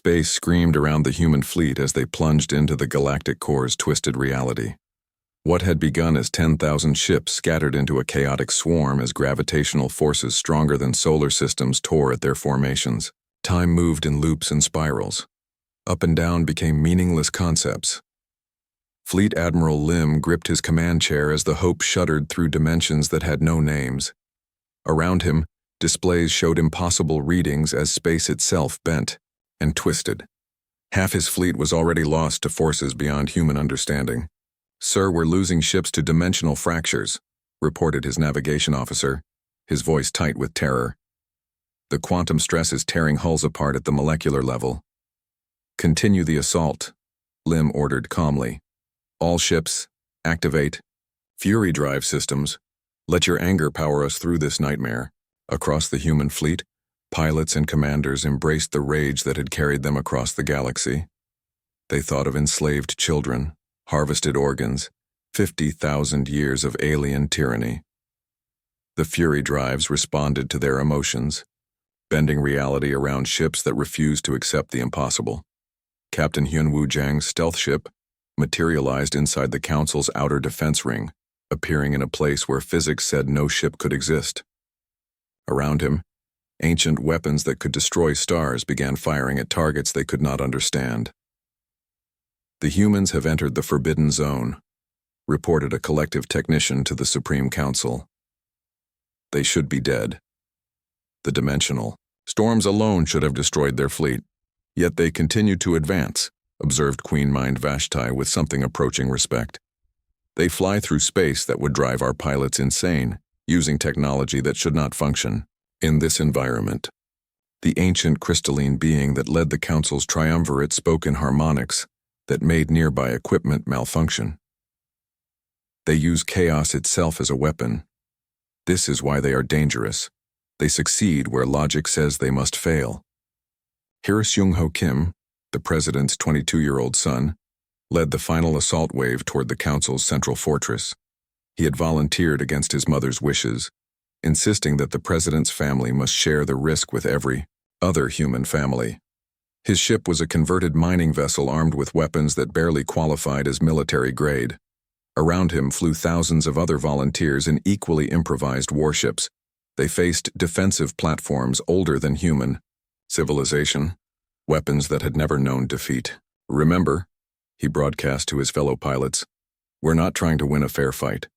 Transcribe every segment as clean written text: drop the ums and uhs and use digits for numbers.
Space screamed around the human fleet as they plunged into the galactic core's twisted reality. What had begun as 10,000 ships scattered into a chaotic swarm as gravitational forces stronger than solar systems tore at their formations. Time moved in loops and spirals. Up and down became meaningless concepts. Fleet Admiral Lim gripped his command chair as the Hope shuddered through dimensions that had no names. Around him, displays showed impossible readings as space itself bent and twisted. Half his fleet was already lost to forces beyond human understanding. "Sir, we're losing ships to dimensional fractures," reported his navigation officer, his voice tight with terror. "The quantum stress is tearing hulls apart at the molecular level." "Continue the assault," Lim ordered calmly. "All ships, activate. Fury drive systems. Let your anger power us through this nightmare." Across the human fleet, pilots and commanders embraced the rage that had carried them across the galaxy. They thought of enslaved children, harvested organs, 50,000 years of alien tyranny. The Fury drives responded to their emotions, bending reality around ships that refused to accept the impossible. Captain Hyunwoo Jang's stealth ship materialized inside the Council's outer defense ring, appearing in a place where physics said no ship could exist. Around him, ancient weapons that could destroy stars began firing at targets they could not understand. "The humans have entered the Forbidden Zone," reported a collective technician to the Supreme Council. "They should be dead. The dimensional storms alone should have destroyed their fleet. Yet they continue to advance," observed Queen Mind Vashti with something approaching respect. "They fly through space that would drive our pilots insane, using technology that should not function in this environment." The ancient crystalline being that led the Council's triumvirate spoke in harmonics that made nearby equipment malfunction. "They use chaos itself as a weapon. This is why they are dangerous. They succeed where logic says they must fail." Hiraseung-ho Kim, the president's 22-year-old son, led the final assault wave toward the Council's central fortress. He had volunteered against his mother's wishes, insisting that the president's family must share the risk with every other human family. His ship was a converted mining vessel armed with weapons that barely qualified as military grade. Around him flew thousands of other volunteers in equally improvised warships. They faced defensive platforms older than human civilization, weapons that had never known defeat. "Remember," he broadcast to his fellow pilots, "we're not trying to win a fair fight.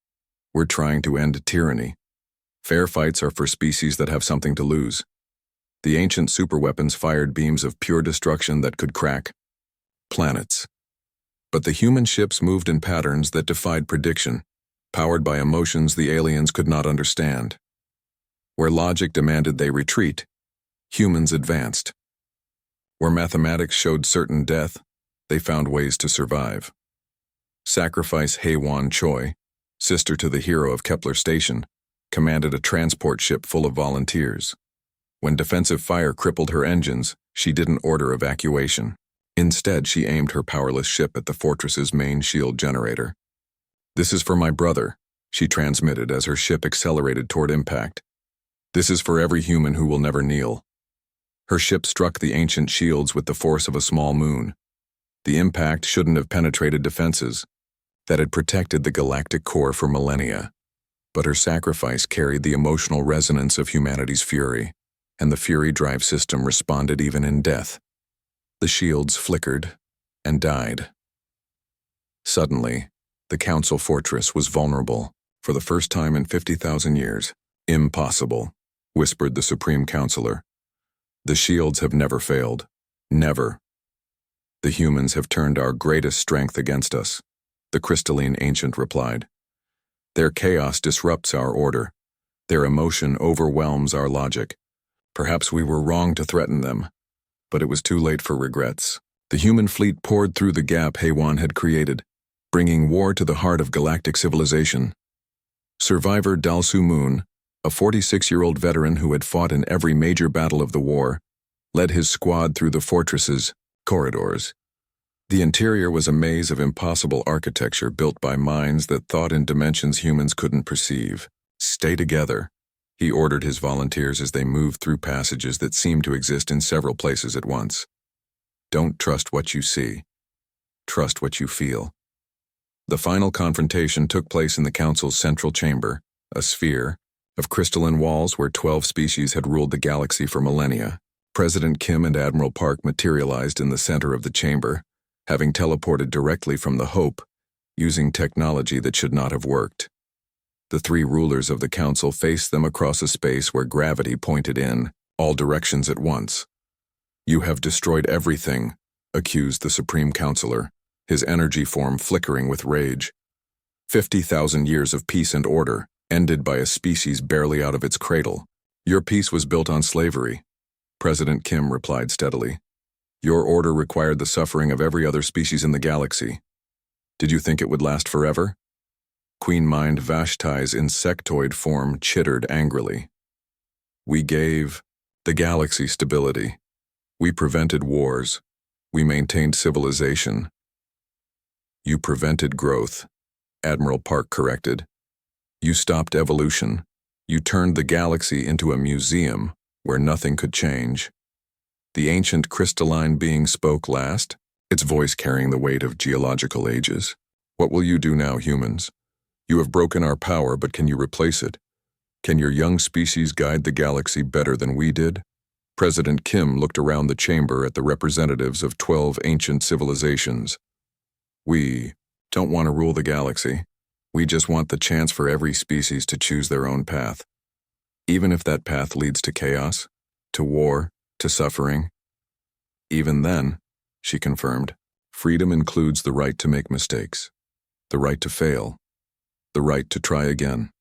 We're trying to end tyranny. Fair fights are for species that have something to lose." The ancient superweapons fired beams of pure destruction that could crack planets. But the human ships moved in patterns that defied prediction, powered by emotions the aliens could not understand. Where logic demanded they retreat, humans advanced. Where mathematics showed certain death, they found ways to survive. Sacrifice Haewon Choi, sister to the hero of Kepler Station, commanded a transport ship full of volunteers. When defensive fire crippled her engines, she didn't order evacuation. Instead, she aimed her powerless ship at the fortress's main shield generator. "This is for my brother," she transmitted as her ship accelerated toward impact. "This is for every human who will never kneel." Her ship struck the ancient shields with the force of a small moon. The impact shouldn't have penetrated defenses that had protected the galactic core for millennia. But her sacrifice carried the emotional resonance of humanity's fury, and the Fury drive system responded even in death. The shields flickered and died. Suddenly, the Council fortress was vulnerable for the first time in 50,000 years. "Impossible," whispered the Supreme Counselor. "The shields have never failed. Never. The humans have turned our greatest strength against us," the crystalline ancient replied. "Their chaos disrupts our order. Their emotion overwhelms our logic. Perhaps we were wrong to threaten them, but it was too late for regrets." The human fleet poured through the gap Haewon had created, bringing war to the heart of galactic civilization. Survivor Dalsu Moon, a 46-year-old veteran who had fought in every major battle of the war, led his squad through the fortress's corridors. The interior was a maze of impossible architecture built by minds that thought in dimensions humans couldn't perceive. "Stay together," he ordered his volunteers as they moved through passages that seemed to exist in several places at once. Don't trust what you see. Trust what you feel. The final confrontation took place in the Council's central chamber, a sphere of crystalline walls where 12 species had ruled the galaxy for millennia. President Kim and Admiral Park materialized in the center of the chamber, having teleported directly from the Hope, using technology that should not have worked. The three rulers of the Council faced them across a space where gravity pointed in, all directions at once. "You have destroyed everything," accused the Supreme Counselor, his energy form flickering with rage. 50,000 years of peace and order, ended by a species barely out of its cradle. "Your peace was built on slavery," President Kim replied steadily. "Your order required the suffering of every other species in the galaxy. Did you think it would last forever?" Queen Mind Vashti's insectoid form chittered angrily. "We gave the galaxy stability. We prevented wars. We maintained civilization." "You prevented growth," Admiral Park corrected. "You stopped evolution. You turned the galaxy into a museum where nothing could change." The ancient crystalline being spoke last, its voice carrying the weight of geological ages. "What will you do now, humans? You have broken our power, but can you replace it? Can your young species guide the galaxy better than we did?" President Kim looked around the chamber at the representatives of 12 ancient civilizations. "We don't want to rule the galaxy. We just want the chance for every species to choose their own path. Even if that path leads to chaos, to war, to suffering. Even then," she confirmed, "freedom includes the right to make mistakes, the right to fail, the right to try again."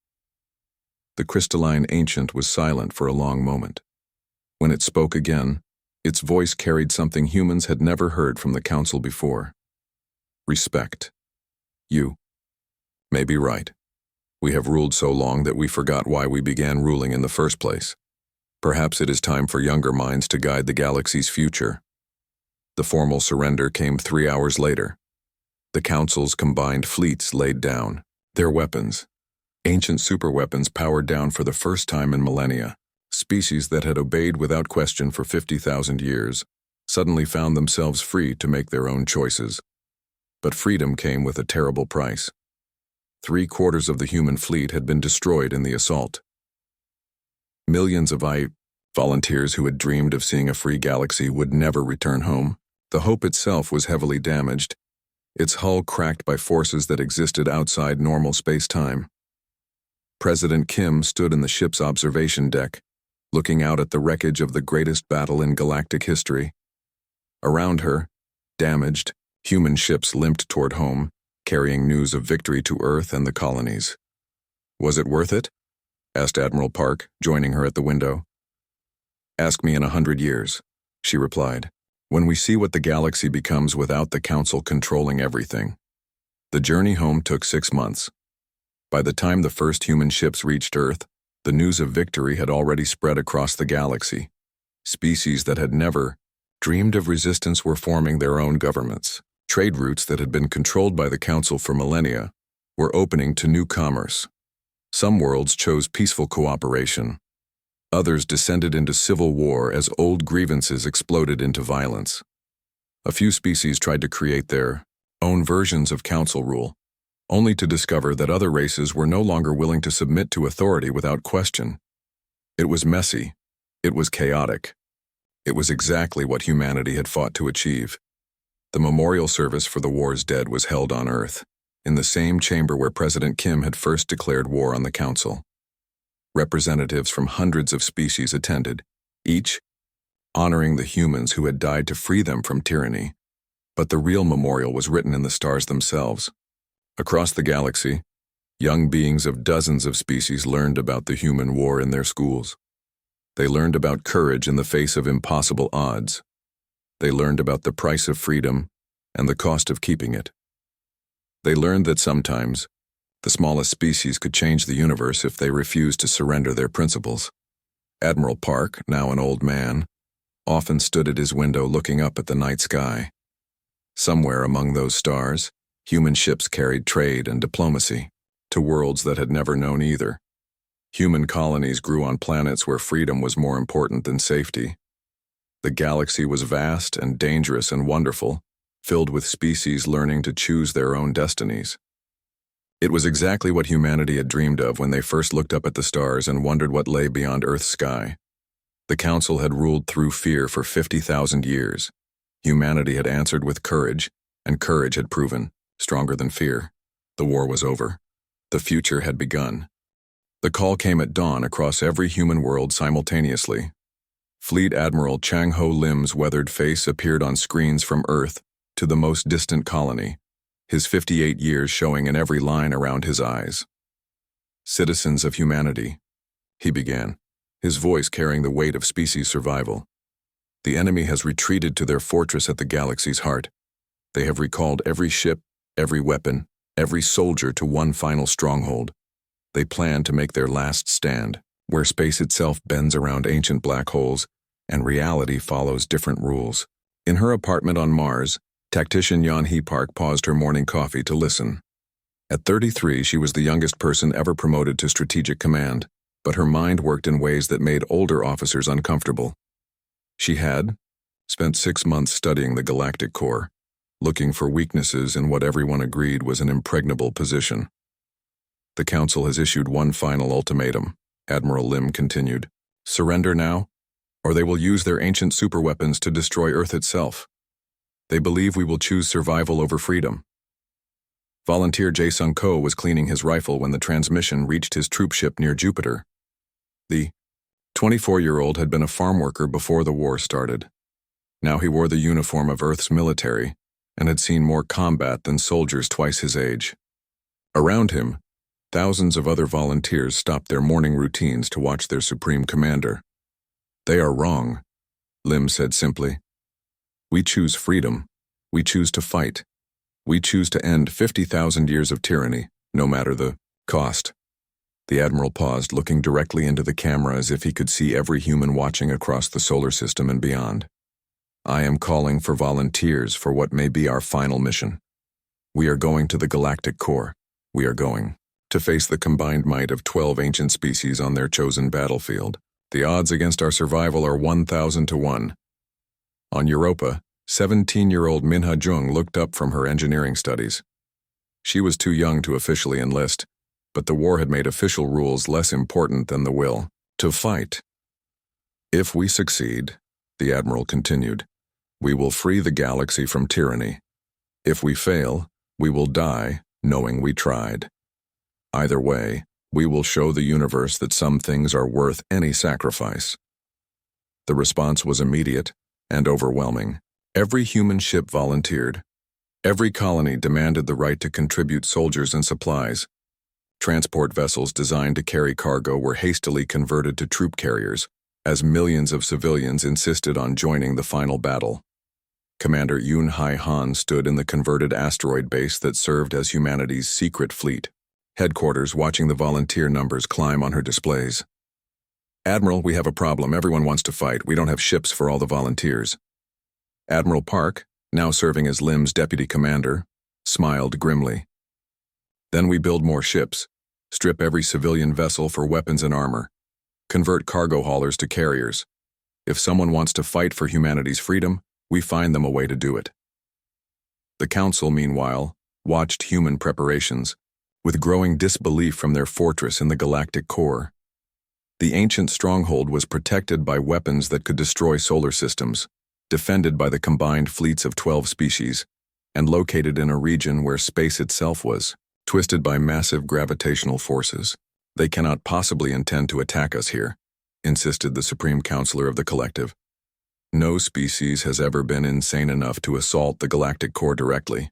The crystalline ancient was silent for a long moment. When it spoke again, its voice carried something humans had never heard from the Council before. "Respect. You may be right. We have ruled so long that we forgot why we began ruling in the first place. Perhaps it is time for younger minds to guide the galaxy's future." The formal surrender came 3 hours later. The Council's combined fleets laid down their weapons. Ancient superweapons powered down for the first time in millennia. Species that had obeyed without question for 50,000 years suddenly found themselves free to make their own choices. But freedom came with a terrible price. 3/4 of the human fleet had been destroyed in the assault. Millions of volunteers who had dreamed of seeing a free galaxy would never return home. The Hope itself was heavily damaged, its hull cracked by forces that existed outside normal space-time. President Kim stood in the ship's observation deck, looking out at the wreckage of the greatest battle in galactic history. Around her, damaged, human ships limped toward home, carrying news of victory to Earth and the colonies. "Was it worth it?" asked Admiral Park, joining her at the window. "Ask me in 100 years," she replied, "when we see what the galaxy becomes without the Council controlling everything." The journey home took 6 months. By the time the first human ships reached Earth, the news of victory had already spread across the galaxy. Species that had never dreamed of resistance were forming their own governments. Trade routes that had been controlled by the Council for millennia were opening to new commerce. Some worlds chose peaceful cooperation. Others descended into civil war as old grievances exploded into violence. A few species tried to create their own versions of Council rule, only to discover that other races were no longer willing to submit to authority without question. It was messy. It was chaotic. It was exactly what humanity had fought to achieve. The memorial service for the war's dead was held on Earth, in the same chamber where President Kim had first declared war on the Council. Representatives from hundreds of species attended, each honoring the humans who had died to free them from tyranny. But the real memorial was written in the stars themselves. Across the galaxy, young beings of dozens of species learned about the human war in their schools. They learned about courage in the face of impossible odds. They learned about the price of freedom and the cost of keeping it. They learned that sometimes the smallest species could change the universe if they refused to surrender their principles. Admiral Park, now an old man, often stood at his window looking up at the night sky. Somewhere among those stars, human ships carried trade and diplomacy to worlds that had never known either. Human colonies grew on planets where freedom was more important than safety. The galaxy was vast and dangerous and wonderful, filled with species learning to choose their own destinies. It was exactly what humanity had dreamed of when they first looked up at the stars and wondered what lay beyond Earth's sky. The Council had ruled through fear for 50,000 years. Humanity had answered with courage, and courage had proven stronger than fear. The war was over. The future had begun. The call came at dawn across every human world simultaneously. Fleet Admiral Chang Ho Lim's weathered face appeared on screens from Earth to the most distant colony, his 58 years showing in every line around his eyes. "Citizens of humanity," he began, his voice carrying the weight of species survival. "The enemy has retreated to their fortress at the galaxy's heart. They have recalled every ship, every weapon, every soldier to one final stronghold. They plan to make their last stand, where space itself bends around ancient black holes and reality follows different rules." In her apartment on Mars, tactician Yeon Hee Park paused her morning coffee to listen. At 33, she was the youngest person ever promoted to strategic command, but her mind worked in ways that made older officers uncomfortable. She had spent 6 months studying the Galactic Core, looking for weaknesses in what everyone agreed was an impregnable position. "The Council has issued one final ultimatum," Admiral Lim continued. "Surrender now, or they will use their ancient superweapons to destroy Earth itself. They believe we will choose survival over freedom." Volunteer Jae Sung Ko was cleaning his rifle when the transmission reached his troop ship near Jupiter. The 24-year-old had been a farm worker before the war started. Now he wore the uniform of Earth's military and had seen more combat than soldiers twice his age. Around him, thousands of other volunteers stopped their morning routines to watch their supreme commander. "They are wrong," Lim said simply. "We choose freedom. We choose to fight. We choose to end 50,000 years of tyranny, no matter the cost." The Admiral paused, looking directly into the camera as if he could see every human watching across the solar system and beyond. "I am calling for volunteers for what may be our final mission. We are going to the Galactic Core. We are going to face the combined might of 12 ancient species on their chosen battlefield. The odds against our survival are 1,000 to 1. On Europa, 17-year-old Minha Jung looked up from her engineering studies. She was too young to officially enlist, but the war had made official rules less important than the will to fight. "If we succeed," the Admiral continued, "we will free the galaxy from tyranny. If we fail, we will die knowing we tried. Either way, we will show the universe that some things are worth any sacrifice." The response was immediate and overwhelming. Every human ship volunteered. Every colony demanded the right to contribute soldiers and supplies. Transport vessels designed to carry cargo were hastily converted to troop carriers, as millions of civilians insisted on joining the final battle. Commander Yoon Hai Han stood in the converted asteroid base that served as humanity's secret fleet, headquarters watching the volunteer numbers climb on her displays. "Admiral, we have a problem. Everyone wants to fight. We don't have ships for all the volunteers." Admiral Park, now serving as Lim's deputy commander, smiled grimly. "Then we build more ships, strip every civilian vessel for weapons and armor, convert cargo haulers to carriers. If someone wants to fight for humanity's freedom, we find them a way to do it." The Council, meanwhile, watched human preparations, with growing disbelief from their fortress in the Galactic Core. The ancient stronghold was protected by weapons that could destroy solar systems, defended by the combined fleets of 12 species, and located in a region where space itself was twisted by massive gravitational forces. "They cannot possibly intend to attack us here," insisted the Supreme Counselor of the Collective. "No species has ever been insane enough to assault the Galactic Core directly."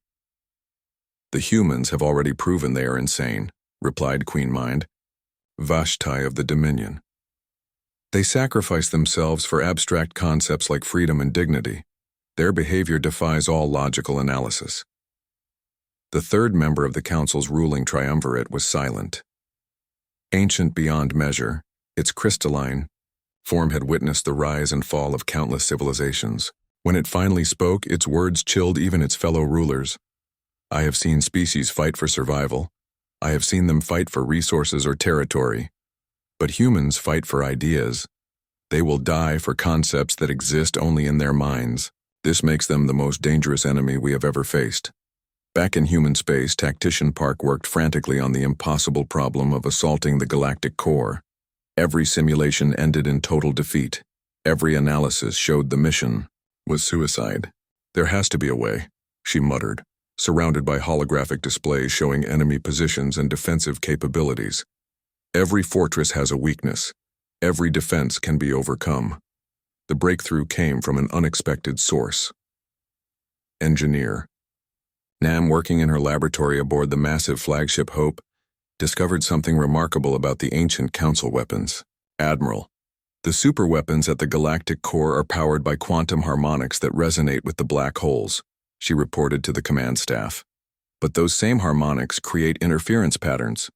"The humans have already proven they are insane," replied Queen Mind, Vashti of the Dominion. "They sacrifice themselves for abstract concepts like freedom and dignity. Their behavior defies all logical analysis." The third member of the Council's ruling triumvirate was silent. Ancient beyond measure, its crystalline form had witnessed the rise and fall of countless civilizations. When it finally spoke, its words chilled even its fellow rulers. "I have seen species fight for survival. I have seen them fight for resources or territory. But humans fight for ideas. They will die for concepts that exist only in their minds. This makes them the most dangerous enemy we have ever faced. Back in human space, Tactician Park worked frantically on the impossible problem of assaulting the galactic core. Every simulation ended in total defeat. Every analysis showed the mission was suicide. There has to be a way, she muttered, surrounded by holographic displays showing enemy positions and defensive capabilities. Every fortress has a weakness. Every defense can be overcome. The breakthrough came from an unexpected source. Engineer. Nam, working in her laboratory aboard the massive flagship Hope, discovered something remarkable about the ancient Council weapons. Admiral, the superweapons at the galactic core are powered by quantum harmonics that resonate with the black holes, she reported to the command staff. But those same harmonics create interference patterns.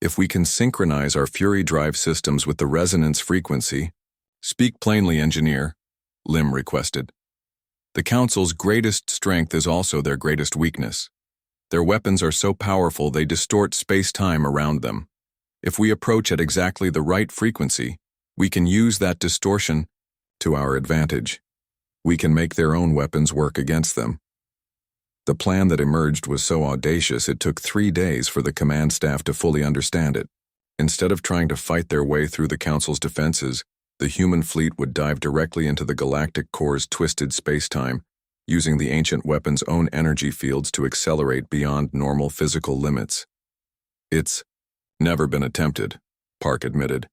If we can synchronize our Fury drive systems with the resonance frequency— Speak plainly, Engineer, Lim requested. The Council's greatest strength is also their greatest weakness. Their weapons are so powerful they distort space-time around them. If we approach at exactly the right frequency, we can use that distortion to our advantage. We can make their own weapons work against them. The plan that emerged was so audacious it took 3 days for the command staff to fully understand it. Instead of trying to fight their way through the Council's defenses, the human fleet would dive directly into the galactic core's twisted space-time, using the ancient weapon's own energy fields to accelerate beyond normal physical limits. It's never been attempted, Park admitted.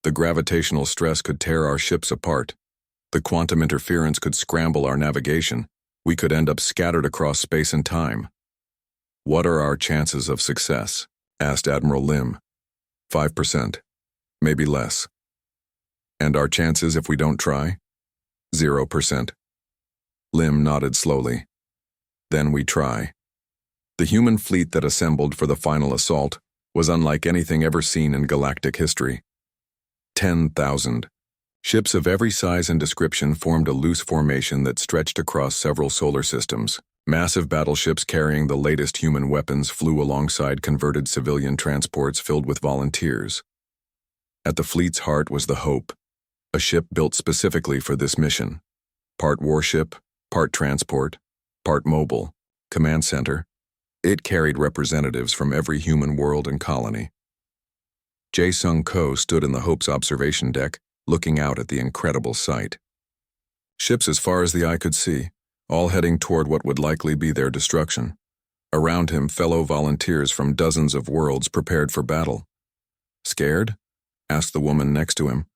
The gravitational stress could tear our ships apart. The quantum interference could scramble our navigation. We could end up scattered across space and time. What are our chances of success? Asked Admiral Lim. 5%. Maybe less. And our chances if we don't try? 0%. Lim nodded slowly. Then we try. The human fleet that assembled for the final assault was unlike anything ever seen in galactic history. 10,000. Ships of every size and description formed a loose formation that stretched across several solar systems. Massive battleships carrying the latest human weapons flew alongside converted civilian transports filled with volunteers. At the fleet's heart was the Hope, a ship built specifically for this mission. Part warship, part transport, part mobile, command center. It carried representatives from every human world and colony. Jae-Sung Ko stood in the Hope's observation deck, looking out at the incredible sight. Ships as far as the eye could see, all heading toward what would likely be their destruction. Around him, fellow volunteers from dozens of worlds prepared for battle. Scared? Asked the woman next to him,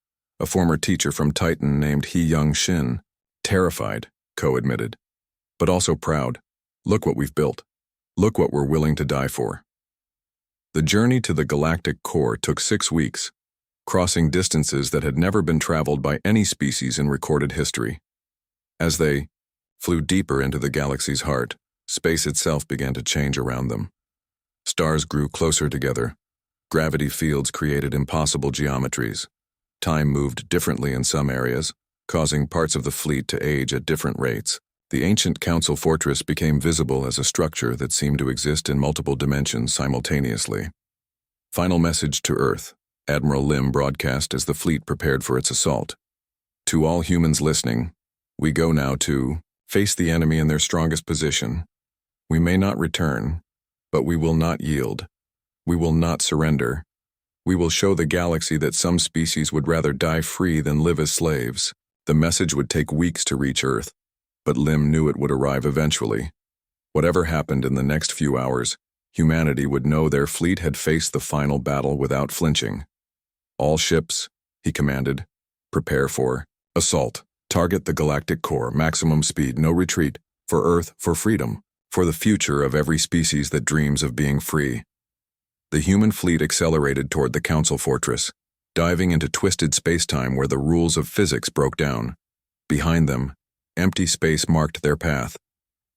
a former teacher from Titan named Hee-Young Shin. Terrified, Ko admitted, but also proud. Look what we've built. Look what we're willing to die for. The journey to the galactic core took 6 weeks, crossing distances that had never been traveled by any species in recorded history. As they flew deeper into the galaxy's heart, space itself began to change around them. Stars grew closer together. Gravity fields created impossible geometries. Time moved differently in some areas, causing parts of the fleet to age at different rates. The ancient Council fortress became visible as a structure that seemed to exist in multiple dimensions simultaneously. Final message to Earth, Admiral Lim broadcast as the fleet prepared for its assault. To all humans listening, we go now to face the enemy in their strongest position. We may not return, but we will not yield. We will not surrender. We will show the galaxy that some species would rather die free than live as slaves. The message would take weeks to reach Earth, but Lim knew it would arrive eventually. Whatever happened in the next few hours, humanity would know their fleet had faced the final battle without flinching. All ships, he commanded, prepare for assault. Target the galactic core, maximum speed, no retreat, for Earth, for freedom, for the future of every species that dreams of being free. The human fleet accelerated toward the Council fortress, diving into twisted space-time where the rules of physics broke down. Behind them, empty space marked their path.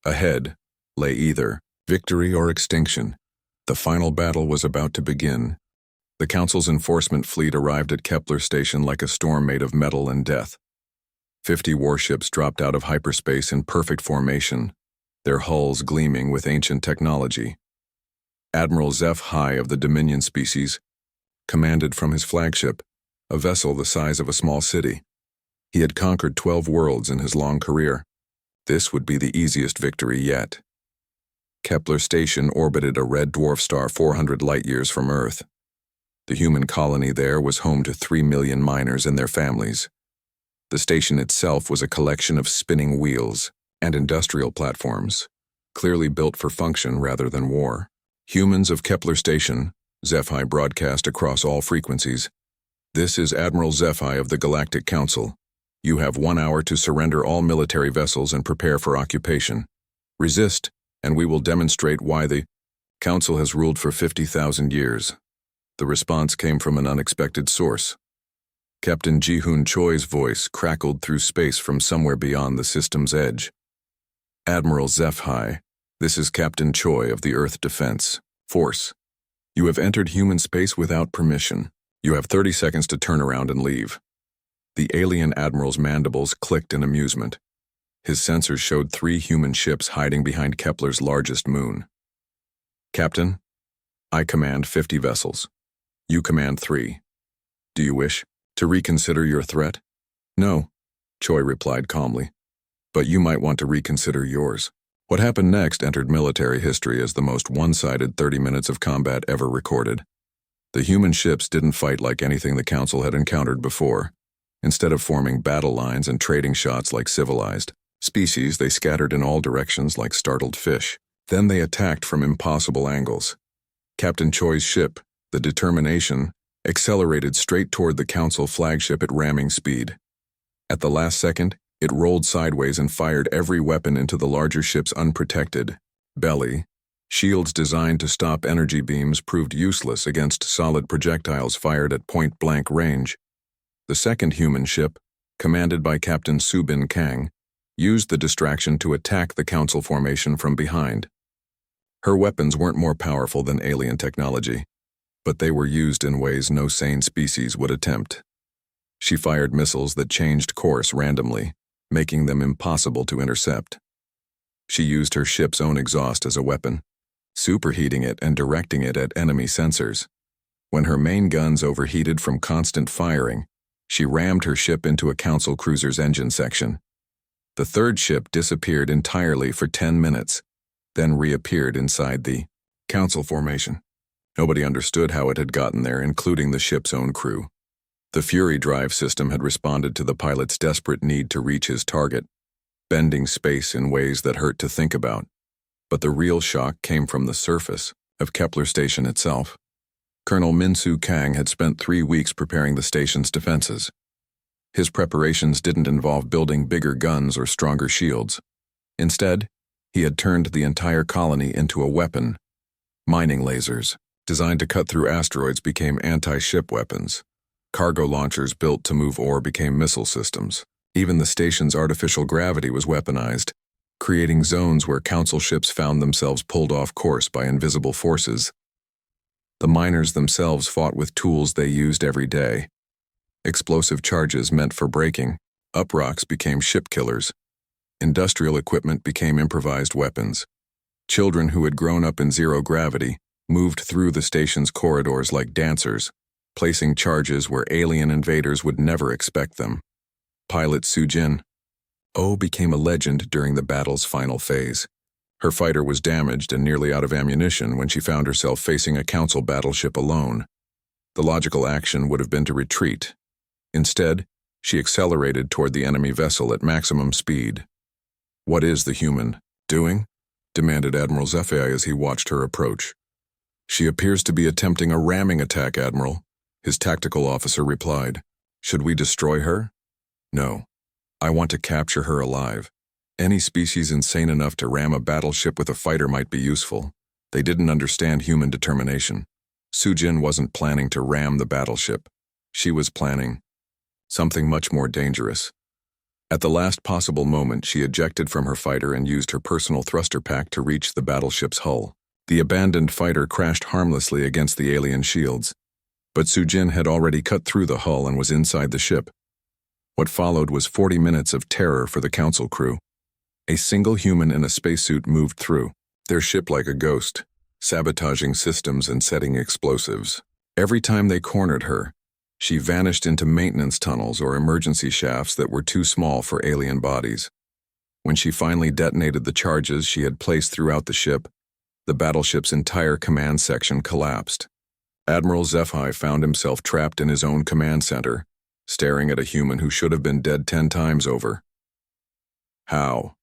Ahead lay either victory or extinction. The final battle was about to begin. The Council's enforcement fleet arrived at Kepler Station like a storm made of metal and death. 50 warships dropped out of hyperspace in perfect formation, their hulls gleaming with ancient technology. Admiral Zeph High of the Dominion species commanded from his flagship, a vessel the size of a small city. He had conquered 12 worlds in his long career. This would be the easiest victory yet. Kepler Station orbited a red dwarf star 400 light-years from Earth. The human colony there was home to 3 million miners and their families. The station itself was a collection of spinning wheels and industrial platforms, clearly built for function rather than war. Humans of Kepler Station, HFY broadcast across all frequencies. This is Admiral HFY of the Galactic Council. You have 1 hour to surrender all military vessels and prepare for occupation. Resist, and we will demonstrate why the Council has ruled for 50,000 years. The response came from an unexpected source. Captain Ji-Hoon Choi's voice crackled through space from somewhere beyond the system's edge. Admiral HFY, this is Captain Choi of the Earth Defense Force. You have entered human space without permission. You have 30 seconds to turn around and leave. The alien admiral's mandibles clicked in amusement. His sensors showed 3 human ships hiding behind Kepler's largest moon. Captain, I command 50 vessels. You command 3. Do you wish to reconsider your threat? No, Choi replied calmly. But you might want to reconsider yours. What happened next entered military history as the most one-sided 30 minutes of combat ever recorded. The human ships didn't fight like anything the Council had encountered before. Instead of forming battle lines and trading shots like civilized species, they scattered in all directions like startled fish. Then they attacked from impossible angles. Captain Choi's ship, the Determination, accelerated straight toward the Council flagship at ramming speed. At the last second, it rolled sideways and fired every weapon into the larger ship's unprotected belly. Shields designed to stop energy beams proved useless against solid projectiles fired at point-blank range. The second human ship, commanded by Captain Subin Kang, used the distraction to attack the Council formation from behind. Her weapons weren't more powerful than alien technology, but they were used in ways no sane species would attempt. She fired missiles that changed course randomly, making them impossible to intercept. She used her ship's own exhaust as a weapon, superheating it and directing it at enemy sensors. When her main guns overheated from constant firing, she rammed her ship into a Council cruiser's engine section. The third ship disappeared entirely for 10 minutes, then reappeared inside the Council formation. Nobody understood how it had gotten there, including the ship's own crew. The Fury drive system had responded to the pilot's desperate need to reach his target, bending space in ways that hurt to think about. But the real shock came from the surface of Kepler Station itself. Colonel Min-Soo Kang had spent 3 weeks preparing the station's defenses. His preparations didn't involve building bigger guns or stronger shields. Instead, he had turned the entire colony into a weapon. Mining lasers, designed to cut through asteroids, became anti-ship weapons. Cargo launchers built to move ore became missile systems. Even the station's artificial gravity was weaponized, creating zones where Council ships found themselves pulled off course by invisible forces. The miners themselves fought with tools they used every day. Explosive charges meant for braking, uprocks became ship killers. Industrial equipment became improvised weapons. Children who had grown up in zero gravity moved through the station's corridors like dancers, placing charges where alien invaders would never expect them. Pilot Soo-jin Oh became a legend during the battle's final phase. Her fighter was damaged and nearly out of ammunition when she found herself facing a Council battleship alone. The logical action would have been to retreat. Instead, she accelerated toward the enemy vessel at maximum speed. "What is the human doing?" demanded Admiral HFY as he watched her approach. "She appears to be attempting a ramming attack, Admiral," his tactical officer replied. "Should we destroy her?" "No. I want to capture her alive. Any species insane enough to ram a battleship with a fighter might be useful. They didn't understand human determination. Soo-jin wasn't planning to ram the battleship. She was planning something much more dangerous. At the last possible moment, she ejected from her fighter and used her personal thruster pack to reach the battleship's hull. The abandoned fighter crashed harmlessly against the alien shields, but Soo-jin had already cut through the hull and was inside the ship. What followed was 40 minutes of terror for the Council crew. A single human in a spacesuit moved through, their ship like a ghost, sabotaging systems and setting explosives. Every time they cornered her, She vanished into maintenance tunnels or emergency shafts that were too small for alien bodies. When she finally detonated the charges she had placed throughout the ship, the battleship's entire command section collapsed. Admiral Zephi found himself trapped in his own command center, staring at a human who should have been dead 10 times over. "How?"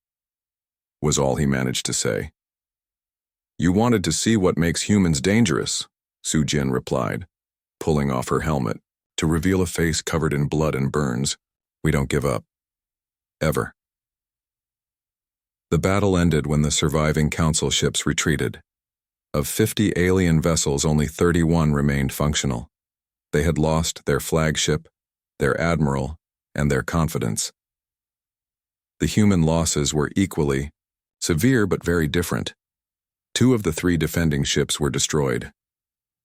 was all he managed to say. "You wanted to see what makes humans dangerous," Su Jin replied, pulling off her helmet to reveal a face covered in blood and burns. "We don't give up. Ever." The battle ended when the surviving Council ships retreated. Of 50 alien vessels, only 31 remained functional. They had lost their flagship, their admiral, and their confidence. The human losses were equally severe but very different. 2 of the 3 defending ships were destroyed.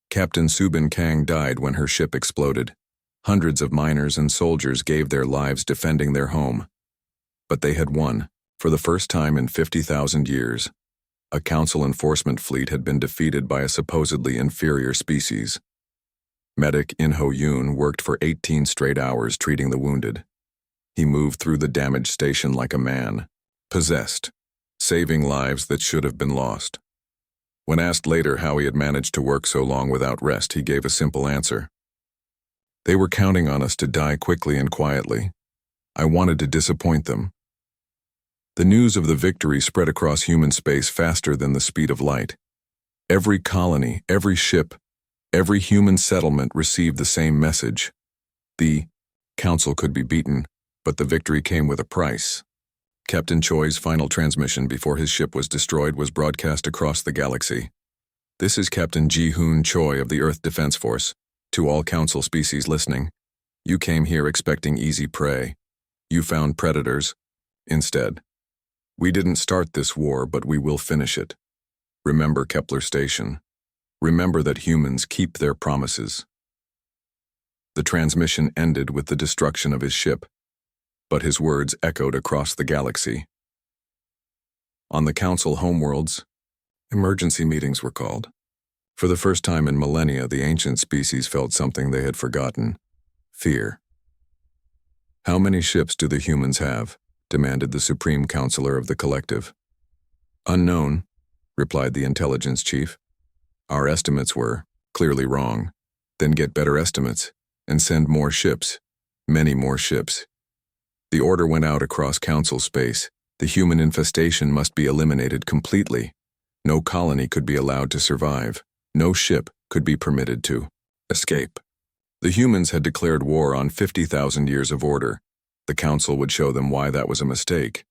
Captain Subin Kang died when her ship exploded. Hundreds of miners and soldiers gave their lives defending their home. But they had won, for the first time in 50,000 years. A Council enforcement fleet had been defeated by a supposedly inferior species. Medic In Ho Yoon worked for 18 straight hours treating the wounded. He moved through the damaged station like a man, possessed, saving lives that should have been lost. When asked later how he had managed to work so long without rest, he gave a simple answer. "They were counting on us to die quickly and quietly. I wanted to disappoint them." The news of the victory spread across human space faster than the speed of light. Every colony, every ship, every human settlement received the same message. The Council could be beaten, but the victory came with a price. Captain Choi's final transmission before his ship was destroyed was broadcast across the galaxy. "This is Captain Ji-hoon Choi of the Earth Defense Force. To all Council species listening, you came here expecting easy prey. You found predators. Instead, we didn't start this war, but we will finish it. Remember Kepler Station. Remember that humans keep their promises." The transmission ended with the destruction of his ship, but his words echoed across the galaxy. On the Council homeworlds, emergency meetings were called. For the first time in millennia, the ancient species felt something they had forgotten: fear. "How many ships do the humans have?" demanded the Supreme Counselor of the Collective. "Unknown," replied the intelligence chief. "Our estimates were clearly wrong. Then get better estimates and send more ships, many more ships." The order went out across Council space. The human infestation must be eliminated completely. No colony could be allowed to survive. No ship could be permitted to escape. The humans had declared war on 50,000 years of order. The Council would show them why that was a mistake.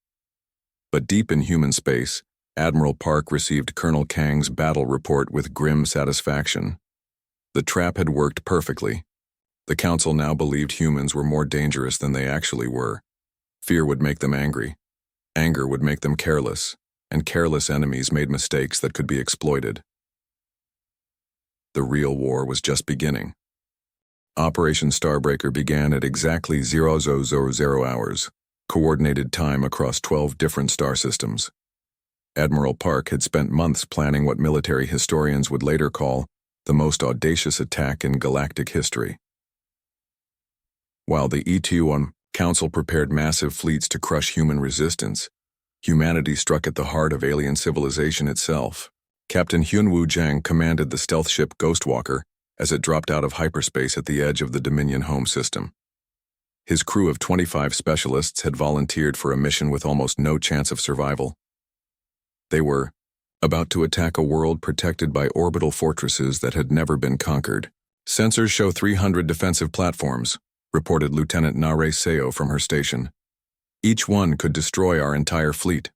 But deep in human space, Admiral Park received Colonel Kang's battle report with grim satisfaction. The trap had worked perfectly. The Council now believed humans were more dangerous than they actually were. Fear would make them angry. Anger would make them careless, and careless enemies made mistakes that could be exploited. The real war was just beginning. Operation Starbreaker began at exactly 0000 hours, coordinated time across 12 different star systems. Admiral Park had spent months planning what military historians would later call the most audacious attack in galactic history. While the E2 Council prepared massive fleets to crush human resistance, humanity struck at the heart of alien civilization itself. Captain Hyunwoo Jang commanded the stealth ship Ghostwalker as it dropped out of hyperspace at the edge of the Dominion home system. His crew of 25 specialists had volunteered for a mission with almost no chance of survival. They were about to attack a world protected by orbital fortresses that had never been conquered. "Sensors show 300 defensive platforms," reported Lieutenant Nare Seo from her station. "Each one could destroy our entire fleet."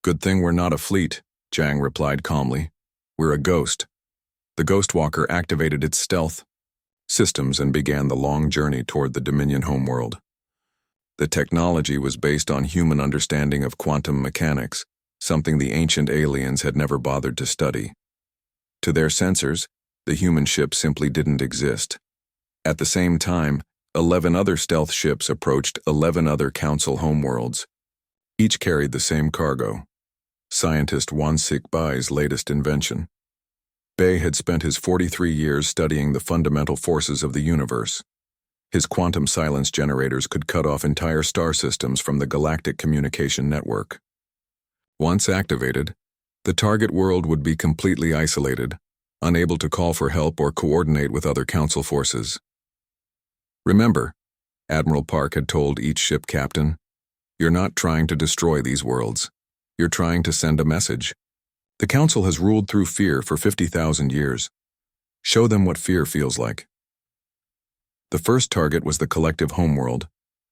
"Good thing we're not a fleet," Jang replied calmly. "We're a ghost." The Ghostwalker activated its stealth systems and began the long journey toward the Dominion homeworld. The technology was based on human understanding of quantum mechanics, something the ancient aliens had never bothered to study. To their sensors, the human ship simply didn't exist. At the same time, 11 other stealth ships approached 11 other Council homeworlds. Each carried the same cargo: scientist Wan Sik Bai's latest invention. Bay had spent his 43 years studying the fundamental forces of the universe. His quantum silence generators could cut off entire star systems from the galactic communication network. Once activated, the target world would be completely isolated, unable to call for help or coordinate with other council forces. Remember, Admiral Park had told each ship captain, "You're not trying to destroy these worlds. You're trying to send a message. The Council has ruled through fear for 50,000 years. Show them what fear feels like." The first target was the collective homeworld,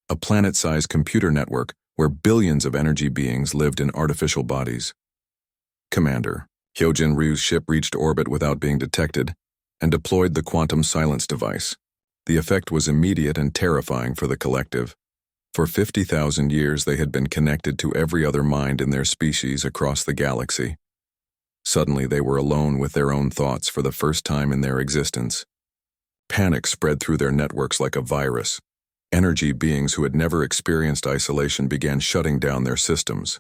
a planet-sized computer network where billions of energy beings lived in artificial bodies. Commander Hyojin Ryu's ship reached orbit without being detected and deployed the quantum silence device. The effect was immediate and terrifying for the collective. For 50,000 years they had been connected to every other mind in their species across the galaxy. Suddenly they were alone with their own thoughts for the first time in their existence. Panic spread through their networks like a virus. Energy beings who had never experienced isolation began shutting down their systems.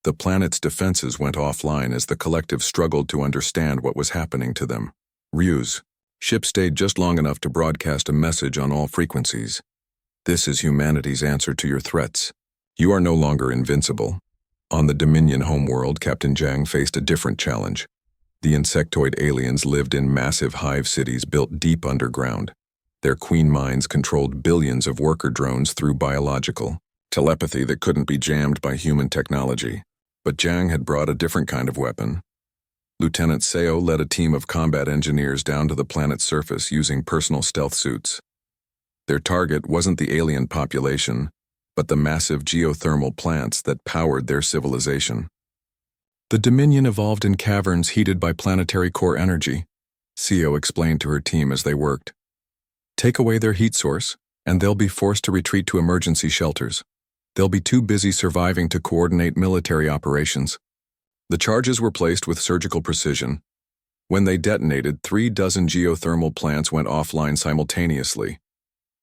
The planet's defenses went offline as the collective struggled to understand what was happening to them. Ryu's ship stayed just long enough to broadcast a message on all frequencies. "This is humanity's answer to your threats. You are no longer invincible." On the Dominion homeworld, Captain Jang faced a different challenge. The insectoid aliens lived in massive hive cities built deep underground. Their queen minds controlled billions of worker drones through biological telepathy that couldn't be jammed by human technology. But Jang had brought a different kind of weapon. Lieutenant Seo led a team of combat engineers down to the planet's surface using personal stealth suits. Their target wasn't the alien population, but the massive geothermal plants that powered their civilization. The Dominion evolved in caverns heated by planetary core energy, Seo explained to her team as they worked. "Take away their heat source, and they'll be forced to retreat to emergency shelters. They'll be too busy surviving to coordinate military operations." The charges were placed with surgical precision. When they detonated, 36 geothermal plants went offline simultaneously.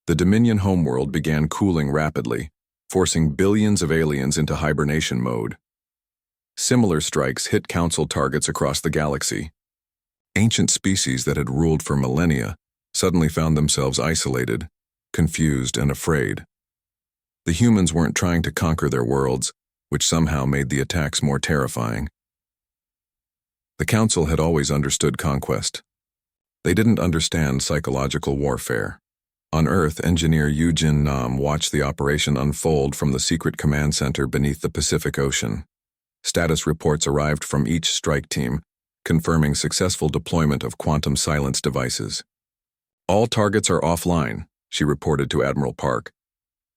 The Dominion homeworld began cooling rapidly, forcing billions of aliens into hibernation mode. Similar strikes hit Council targets across the galaxy. Ancient species that had ruled for millennia suddenly found themselves isolated, confused, and afraid. The humans weren't trying to conquer their worlds, which somehow made the attacks more terrifying. The Council had always understood conquest. They didn't understand psychological warfare. On Earth, engineer Yujin Nam watched the operation unfold from the secret command center beneath the Pacific Ocean. Status reports arrived from each strike team, confirming successful deployment of quantum silence devices. "All targets are offline," she reported to Admiral Park.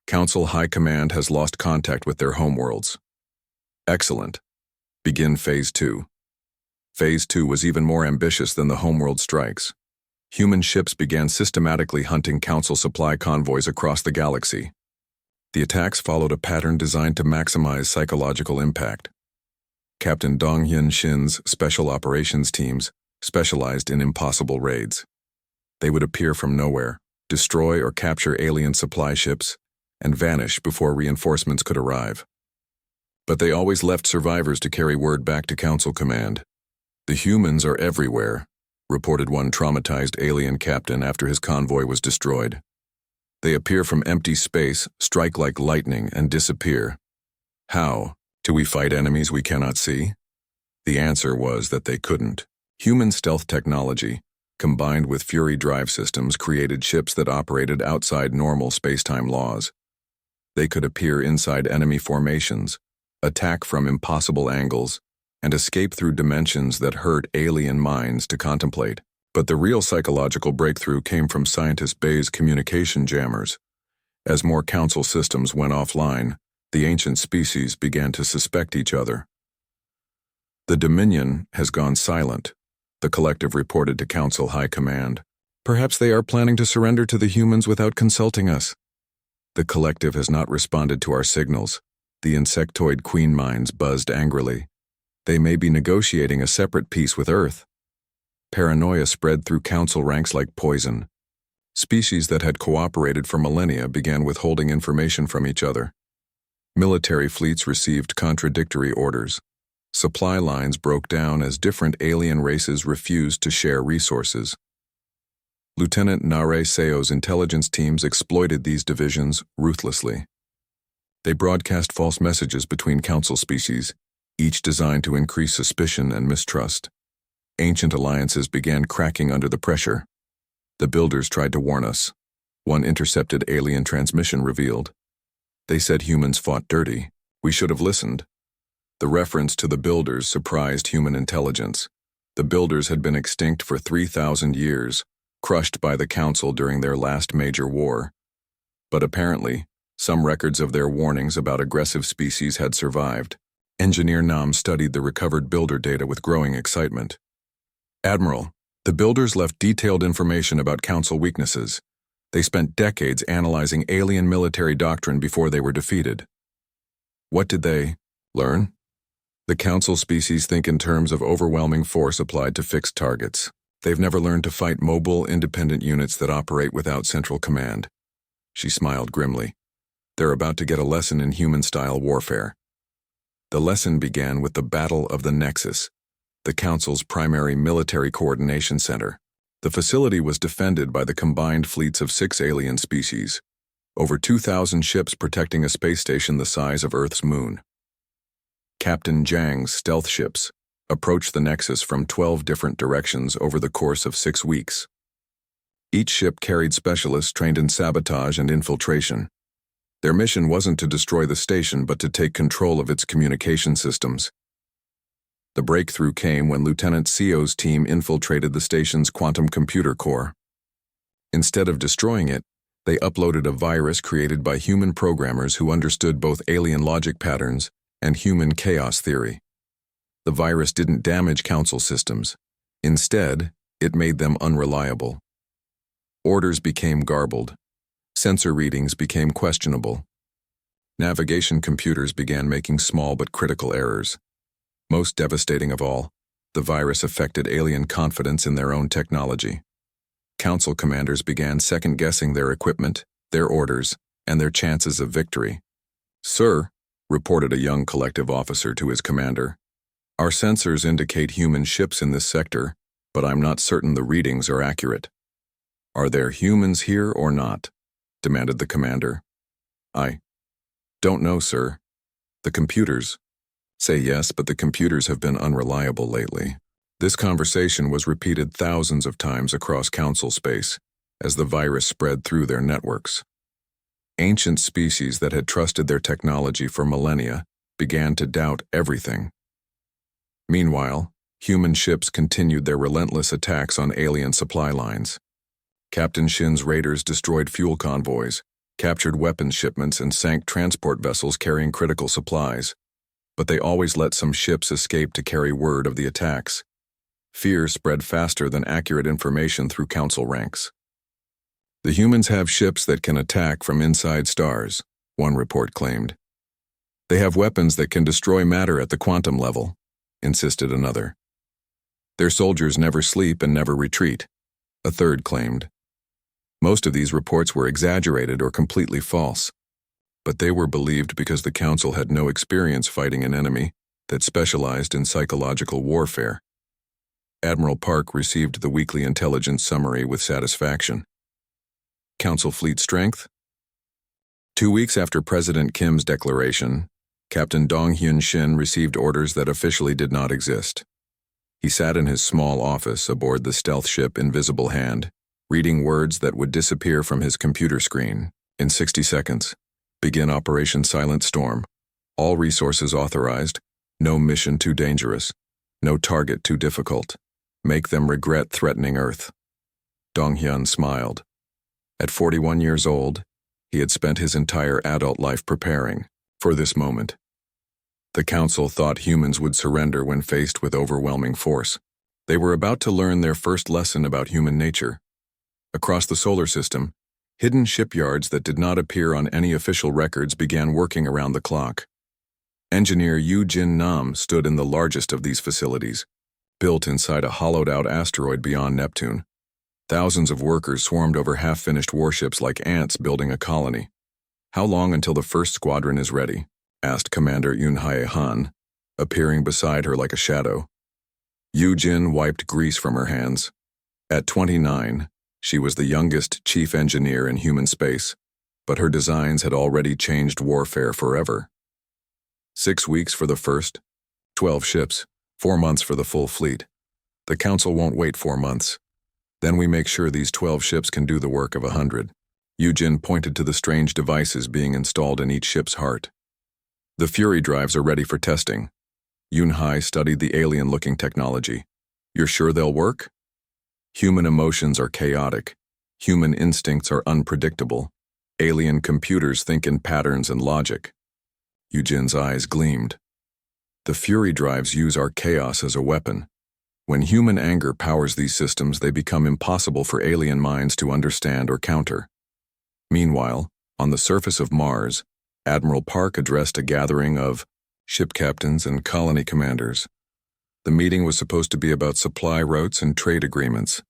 "Council High Command has lost contact with their homeworlds." "Excellent. Begin Phase 2. Phase 2 was even more ambitious than the homeworld strikes. Human ships began systematically hunting Council supply convoys across the galaxy. The attacks followed a pattern designed to maximize psychological impact. Captain Dong Hyun Shin's special operations teams specialized in impossible raids. They would appear from nowhere, destroy or capture alien supply ships, and vanish before reinforcements could arrive. But they always left survivors to carry word back to Council Command. "The humans are everywhere," reported one traumatized alien captain after his convoy was destroyed. "They appear from empty space, strike like lightning, and disappear. How? Do we fight enemies we cannot see?" The answer was that they couldn't. Human stealth technology, combined with Fury drive systems, created ships that operated outside normal spacetime laws. They could appear inside enemy formations, attack from impossible angles, and escape through dimensions that hurt alien minds to contemplate. But the real psychological breakthrough came from Scientist Bay's communication jammers. As more Council systems went offline, the ancient species began to suspect each other. "The Dominion has gone silent," the collective reported to Council High Command. "Perhaps they are planning to surrender to the humans without consulting us." "The collective has not responded to our signals," the insectoid queen minds buzzed angrily. "They may be negotiating a separate peace with Earth." Paranoia spread through Council ranks like poison. Species that had cooperated for millennia began withholding information from each other. Military fleets received contradictory orders. Supply lines broke down as different alien races refused to share resources. Lieutenant Narration's intelligence teams exploited these divisions ruthlessly. They broadcast false messages between council species, each designed to increase suspicion and mistrust. Ancient alliances began cracking under the pressure. The builders tried to warn us. One intercepted alien transmission revealed. They said humans fought dirty. We should have listened. The reference to the builders surprised human intelligence. The builders had been extinct for 3,000 years, crushed by the council during their last major war. But apparently, some records of their warnings about aggressive species had survived. Engineer Nam studied the recovered builder data with growing excitement. Admiral, the builders left detailed information about council weaknesses. They spent decades analyzing alien military doctrine before they were defeated. What did they learn? The council species think in terms of overwhelming force applied to fixed targets. They've never learned to fight mobile, independent units that operate without central command. She smiled grimly. They're about to get a lesson in human-style warfare. The lesson began with the Battle of the Nexus, the Council's primary military coordination center. The facility was defended by the combined fleets of 6 alien species, over 2,000 ships protecting a space station the size of Earth's moon. Captain Zhang's stealth ships approached the Nexus from 12 different directions over the course of 6 weeks. Each ship carried specialists trained in sabotage and infiltration. Their mission wasn't to destroy the station but to take control of its communication systems. The breakthrough came when Lieutenant Seo's team infiltrated the station's quantum computer core. Instead of destroying it, they uploaded a virus created by human programmers who understood both alien logic patterns and human chaos theory. The virus didn't damage council systems. Instead, it made them unreliable. Orders became garbled. Sensor readings became questionable. Navigation computers began making small but critical errors. Most devastating of all, the virus affected alien confidence in their own technology. Council commanders began second-guessing their equipment, their orders, and their chances of victory. "Sir," reported a young collective officer to his commander, "our sensors indicate human ships in this sector, but I'm not certain the readings are accurate." "Are there humans here or not?" demanded the commander. "I don't know, sir. The computers say yes, but the computers have been unreliable lately." This conversation was repeated thousands of times across council space as the virus spread through their networks. Ancient species that had trusted their technology for millennia began to doubt everything. Meanwhile, human ships continued their relentless attacks on alien supply lines. Captain Shin's raiders destroyed fuel convoys, captured weapons shipments, and sank transport vessels carrying critical supplies. But they always let some ships escape to carry word of the attacks. Fear spread faster than accurate information through council ranks. "The humans have ships that can attack from inside stars," one report claimed. "They have weapons that can destroy matter at the quantum level," insisted another. "Their soldiers never sleep and never retreat," a third claimed. Most of these reports were exaggerated or completely false, but they were believed because the council had no experience fighting an enemy that specialized in psychological warfare. Admiral Park received the weekly intelligence summary with satisfaction. Council fleet strength? 2 weeks after President Kim's declaration, Captain Dong-Hyun Shin received orders that officially did not exist. He sat in his small office aboard the stealth ship Invisible Hand, reading words that would disappear from his computer screen. "In 60 seconds, begin Operation Silent Storm. All resources authorized, no mission too dangerous, no target too difficult. Make them regret threatening Earth." Dong-Hyun smiled. At 41 years old, he had spent his entire adult life preparing for this moment. The council thought humans would surrender when faced with overwhelming force. They were about to learn their first lesson about human nature. Across the solar system, hidden shipyards that did not appear on any official records began working around the clock. Engineer Yu Jin Nam stood in the largest of these facilities, built inside a hollowed-out asteroid beyond Neptune. Thousands of workers swarmed over half-finished warships like ants building a colony. "How long until the first squadron is ready?" asked Commander Yun Hae Han. appearing beside her like a shadow. Yu-Jin wiped grease from her hands. At 29, she was the youngest chief engineer in human space, but her designs had already changed warfare forever. 6 weeks for the first, 12 ships, 4 months for the full fleet. The Council won't wait 4 months. Then we make sure these 12 ships can do the work of 100. Yu-Jin pointed to the strange devices being installed in each ship's heart. The Fury drives are ready for testing. Yun-Hai studied the alien-looking technology. You're sure they'll work? Human emotions are chaotic. Human instincts are unpredictable. Alien computers think in patterns and logic. Yu-Jin's eyes gleamed. The Fury drives use our chaos as a weapon. When human anger powers these systems, they become impossible for alien minds to understand or counter. Meanwhile, on the surface of Mars, Admiral Park addressed a gathering of ship captains and colony commanders. The meeting was supposed to be about supply routes and trade agreements.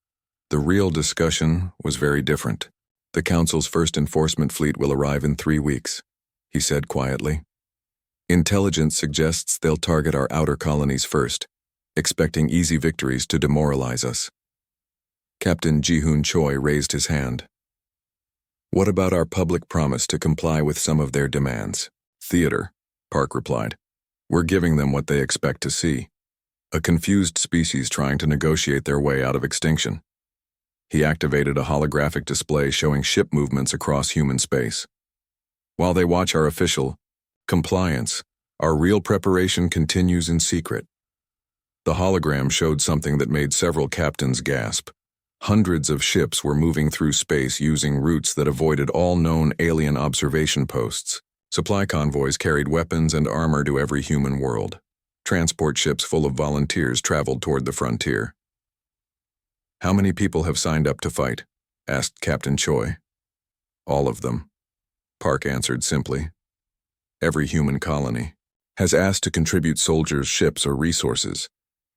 The real discussion was very different. The Council's first enforcement fleet will arrive in 3 weeks, he said quietly. Intelligence suggests they'll target our outer colonies first, expecting easy victories to demoralize us. Captain Ji-Hoon Choi raised his hand. What about our public promise to comply with some of their demands? Theater, Park replied. We're giving them what they expect to see. A confused species trying to negotiate their way out of extinction. He activated a holographic display showing ship movements across human space. While they watch our official compliance, our real preparation continues in secret. The hologram showed something that made several captains gasp. Hundreds of ships were moving through space using routes that avoided all known alien observation posts. Supply convoys carried weapons and armor to every human world. Transport ships full of volunteers traveled toward the frontier. How many people have signed up to fight? Asked Captain Choi. All of them, Park answered simply. Every human colony has asked to contribute soldiers, ships, or resources.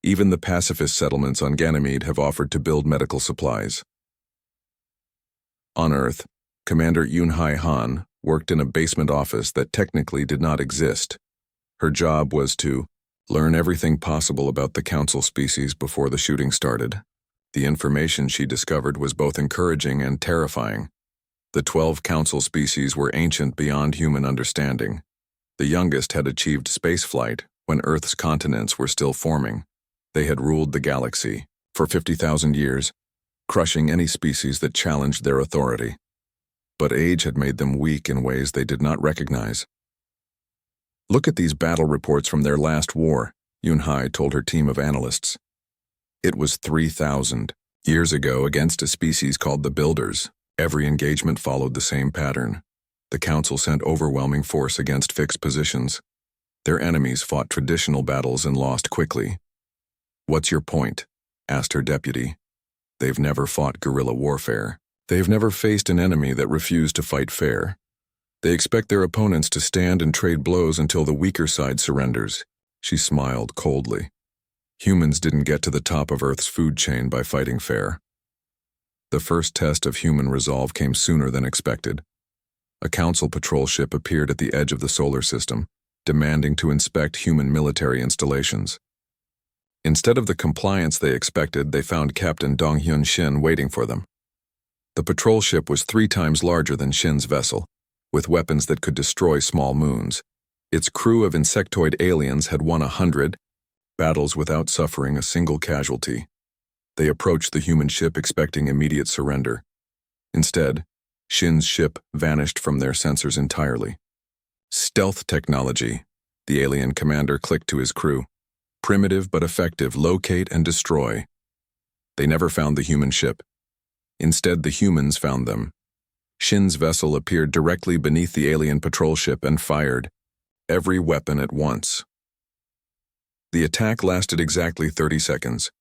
Even the pacifist settlements on Ganymede have offered to build medical supplies. On Earth, Commander Yun-Hai Han worked in a basement office that technically did not exist. Her job was to learn everything possible about the Council species before the shooting started. The information she discovered was both encouraging and terrifying. The 12 Council species were ancient beyond human understanding. The youngest had achieved spaceflight when Earth's continents were still forming. They had ruled the galaxy for 50,000 years, crushing any species that challenged their authority. But age had made them weak in ways they did not recognize. Look at these battle reports from their last war, Yun-Hai told her team of analysts. It was 3,000 years ago against a species called the Builders. Every engagement followed the same pattern. The Council sent overwhelming force against fixed positions. Their enemies fought traditional battles and lost quickly. What's your point? Asked her deputy. They've never fought guerrilla warfare. They've never faced an enemy that refused to fight fair. They expect their opponents to stand and trade blows until the weaker side surrenders. She smiled coldly. Humans didn't get to the top of Earth's food chain by fighting fair. The first test of human resolve came sooner than expected. A Council patrol ship appeared at the edge of the solar system, demanding to inspect human military installations. Instead of the compliance they expected, they found Captain Dong-Hyun Shin waiting for them. The patrol ship was 3 times larger than Shin's vessel, with weapons that could destroy small moons. Its crew of insectoid aliens had won 100 battles without suffering a single casualty. They approached the human ship expecting immediate surrender. Instead, Shin's ship vanished from their sensors entirely. Stealth technology, the alien commander clicked to his crew. Primitive but effective, locate and destroy. They never found the human ship. Instead, the humans found them. Shin's vessel appeared directly beneath the alien patrol ship and fired every weapon at once. The attack lasted exactly 30 seconds.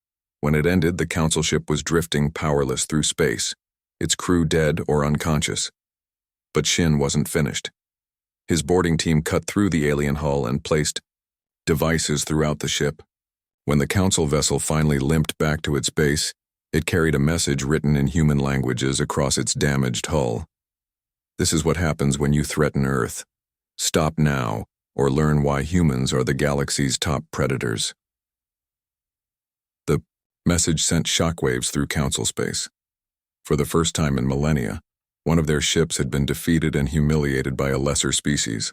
When it ended, the Council ship was drifting powerless through space, its crew dead or unconscious. But Shin wasn't finished. His boarding team cut through the alien hull and placed devices throughout the ship. When the Council vessel finally limped back to its base, it carried a message written in human languages across its damaged hull. This is what happens when you threaten Earth. Stop now, or learn why humans are the galaxy's top predators. The message sent shockwaves through Council space. For the first time in millennia, one of their ships had been defeated and humiliated by a lesser species.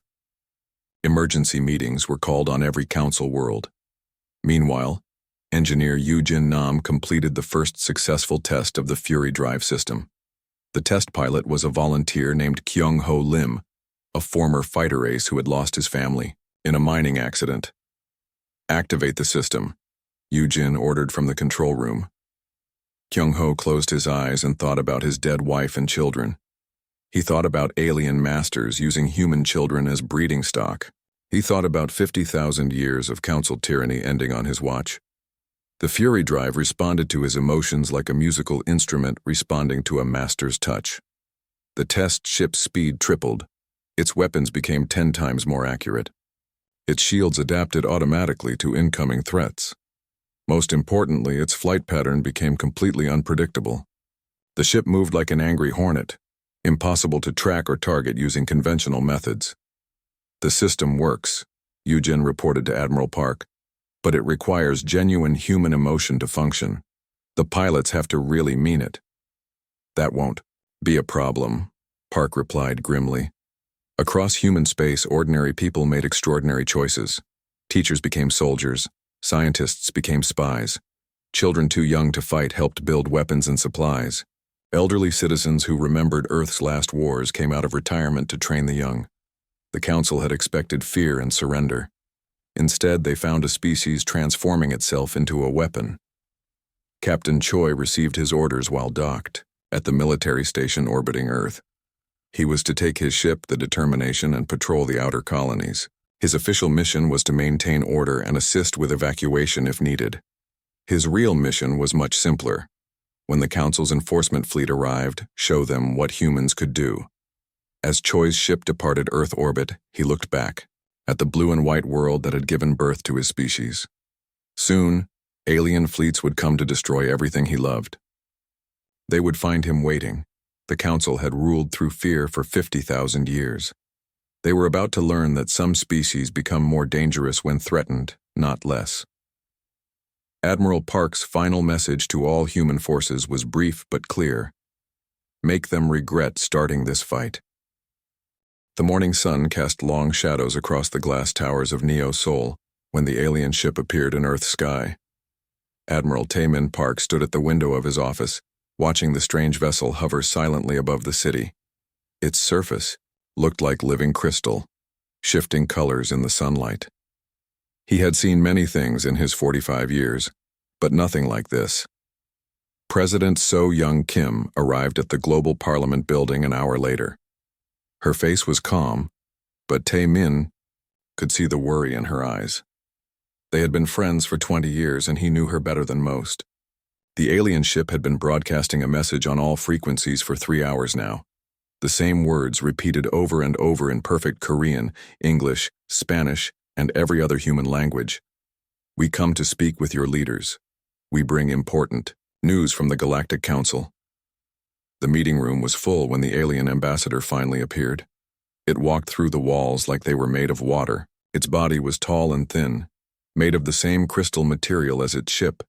Emergency meetings were called on every Council world. Meanwhile, engineer Yu-Jin Nam completed the first successful test of the Fury Drive system. The test pilot was a volunteer named Kyung-Ho Lim, a former fighter ace who had lost his family in a mining accident. "Activate the system," Yu-Jin ordered from the control room. Kyung-Ho closed his eyes and thought about his dead wife and children. He thought about alien masters using human children as breeding stock. He thought about 50,000 years of Council tyranny ending on his watch. The Fury Drive responded to his emotions like a musical instrument responding to a master's touch. The test ship's speed tripled. Its weapons became 10 times more accurate. Its shields adapted automatically to incoming threats. Most importantly, its flight pattern became completely unpredictable. The ship moved like an angry hornet, impossible to track or target using conventional methods. "The system works," Yu-Jin reported to Admiral Park, "but it requires genuine human emotion to function. The pilots have to really mean it." "That won't be a problem," Park replied grimly. Across human space, ordinary people made extraordinary choices. Teachers became soldiers. Scientists became spies. Children too young to fight helped build weapons and supplies. Elderly citizens who remembered Earth's last wars came out of retirement to train the young. The Council had expected fear and surrender. Instead, they found a species transforming itself into a weapon. Captain Choi received his orders while docked at the military station orbiting Earth. He was to take his ship, the Determination, and patrol the outer colonies. His official mission was to maintain order and assist with evacuation if needed. His real mission was much simpler. When the Council's enforcement fleet arrived, show them what humans could do. As Choi's ship departed Earth orbit, he looked back at the blue and white world that had given birth to his species. Soon, alien fleets would come to destroy everything he loved. They would find him waiting. The Council had ruled through fear for 50,000 years. They were about to learn that some species become more dangerous when threatened, not less. Admiral Park's final message to all human forces was brief but clear. Make them regret starting this fight. The morning sun cast long shadows across the glass towers of Neo Sol when the alien ship appeared in Earth's sky. Admiral Taemin Park stood at the window of his office, watching the strange vessel hover silently above the city. Its surface looked like living crystal, shifting colors in the sunlight. He had seen many things in his 45 years, but nothing like this. President So Young Kim arrived at the Global Parliament building an hour later. Her face was calm, but Tae-min could see the worry in her eyes. They had been friends for 20 years and he knew her better than most. The alien ship had been broadcasting a message on all frequencies for 3 hours now. The same words repeated over and over in perfect Korean, English, Spanish, and every other human language. "We come to speak with your leaders. We bring important news from the Galactic Council." The meeting room was full when the alien ambassador finally appeared. It walked through the walls like they were made of water. Its body was tall and thin, made of the same crystal material as its ship.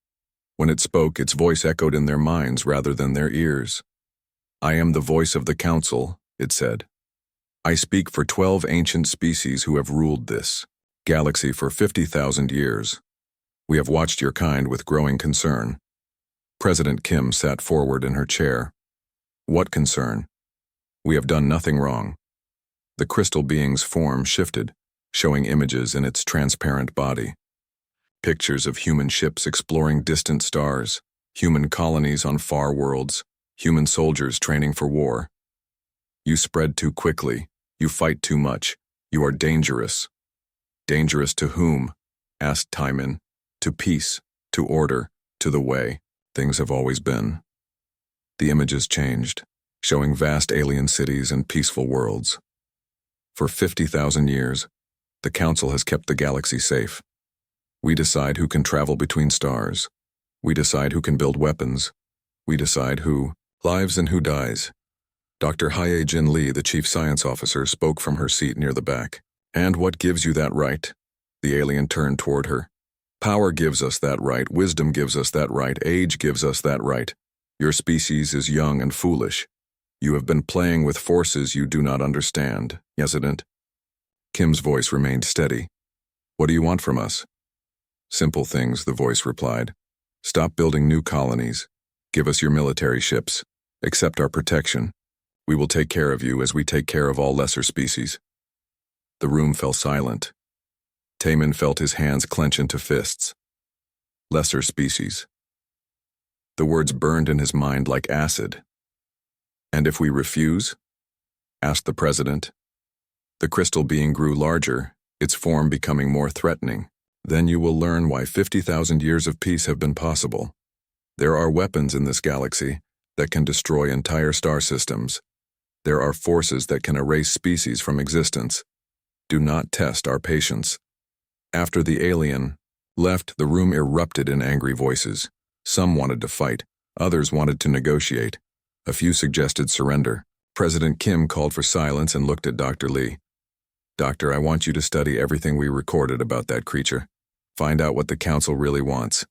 When it spoke, its voice echoed in their minds rather than their ears. "I am the voice of the Council," it said. "I speak for 12 ancient species who have ruled this galaxy for 50,000 years. We have watched your kind with growing concern." President Kim sat forward in her chair. "What concern? We have done nothing wrong." The crystal being's form shifted, showing images in its transparent body. Pictures of human ships exploring distant stars, human colonies on far worlds, human soldiers training for war. "You spread too quickly. You fight too much. You are dangerous." "Dangerous to whom?" asked Taemin. "To peace, to order, to the way things have always been." The images changed, showing vast alien cities and peaceful worlds. For 50,000 years, the Council has kept the galaxy safe. We decide who can travel between stars. We decide who can build weapons. We decide who lives and who dies. Dr. Hye-Jin Lee, the chief science officer, spoke from her seat near the back. And what gives you that right? The alien turned toward her. Power gives us that right, wisdom gives us that right, age gives us that right. Your species is young and foolish. You have been playing with forces you do not understand, yes-it? Kim's voice remained steady. What do you want from us? Simple things, the voice replied. Stop building new colonies. Give us your military ships. Accept our protection. We will take care of you as we take care of all lesser species. The room fell silent. Taemin felt his hands clench into fists. Lesser species. The words burned in his mind like acid. And if we refuse? Asked the president. The crystal being grew larger, its form becoming more threatening. Then you will learn why 50,000 years of peace have been possible. There are weapons in this galaxy that can destroy entire star systems. There are forces that can erase species from existence. Do not test our patience. After the alien left, the room erupted in angry voices. Some wanted to fight, others wanted to negotiate. A few suggested surrender. President Kim called for silence and looked at Dr. Lee. Doctor, I want you to study everything we recorded about that creature. Find out what the council really wants.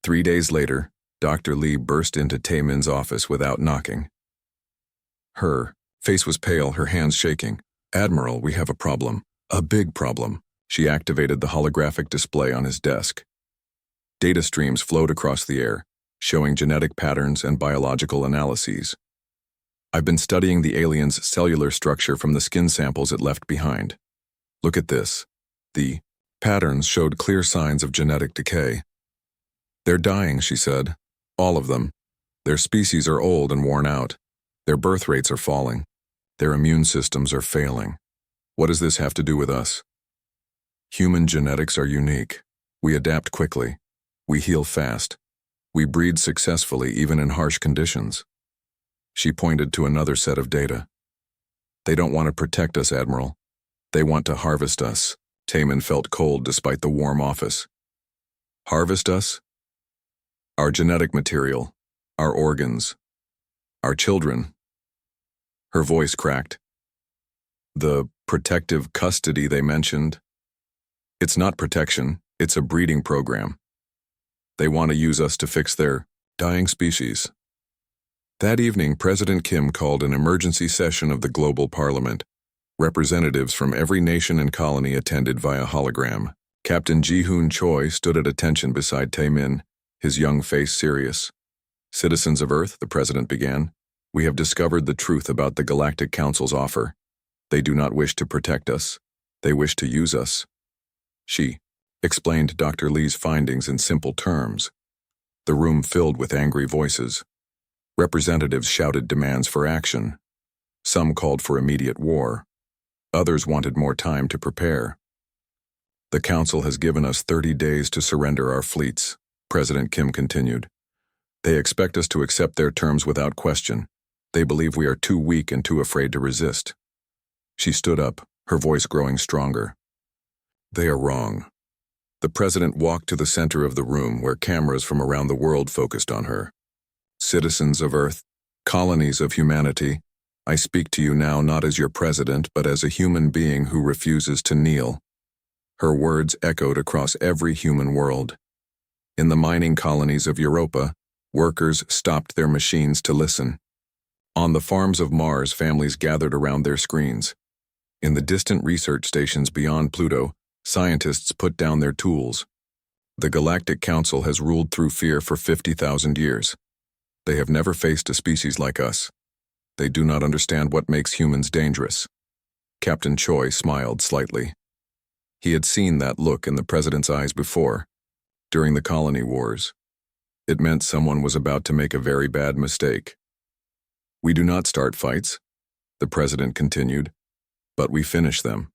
3 days later, Dr. Lee burst into Taemin's office without knocking. Her face was pale, her hands shaking. Admiral, we have a problem. A big problem. She activated the holographic display on his desk. Data streams flowed across the air, showing genetic patterns and biological analyses. I've been studying the alien's cellular structure from the skin samples it left behind. Look at this. The patterns showed clear signs of genetic decay. They're dying, she said. All of them. Their species are old and worn out. Their birth rates are falling. Their immune systems are failing. What does this have to do with us? Human genetics are unique. We adapt quickly. We heal fast. We breed successfully even in harsh conditions. She pointed to another set of data. They don't want to protect us, Admiral. They want to harvest us. Taemin felt cold despite the warm office. Harvest us? Our genetic material, our organs, our children. Her voice cracked. The protective custody they mentioned. It's not protection, it's a breeding program. They want to use us to fix their dying species. That evening, President Kim called an emergency session of the Global Parliament. Representatives from every nation and colony attended via hologram. Captain Ji-hoon Choi stood at attention beside Taemin, his young face serious. Citizens of Earth, the president began, we have discovered the truth about the Galactic Council's offer. They do not wish to protect us. They wish to use us. She explained Dr. Lee's findings in simple terms. The room filled with angry voices. Representatives shouted demands for action. Some called for immediate war. Others wanted more time to prepare. The Council has given us 30 days to surrender our fleets, President Kim continued. They expect us to accept their terms without question. They believe we are too weak and too afraid to resist. She stood up, her voice growing stronger. They are wrong. The president walked to the center of the room where cameras from around the world focused on her. Citizens of Earth, colonies of humanity, I speak to you now not as your president, but as a human being who refuses to kneel. Her words echoed across every human world. In the mining colonies of Europa, workers stopped their machines to listen. On the farms of Mars, families gathered around their screens. In the distant research stations beyond Pluto, scientists put down their tools. The Galactic Council has ruled through fear for 50,000 years. They have never faced a species like us. They do not understand what makes humans dangerous. Captain Choi smiled slightly. He had seen that look in the president's eyes before, during the colony wars. It meant someone was about to make a very bad mistake. We do not start fights, the president continued, but we finish them.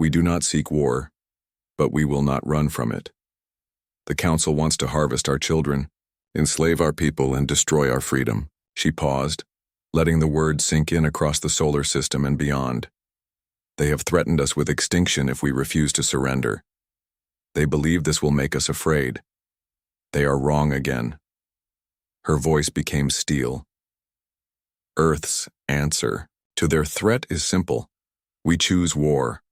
We do not seek war, but we will not run from it. The council wants to harvest our children, enslave our people, and destroy our freedom. She paused, letting the words sink in across the solar system and beyond. They have threatened us with extinction if we refuse to surrender. They believe this will make us afraid. They are wrong again. Her voice became steel. Earth's answer to their threat is simple. We choose war.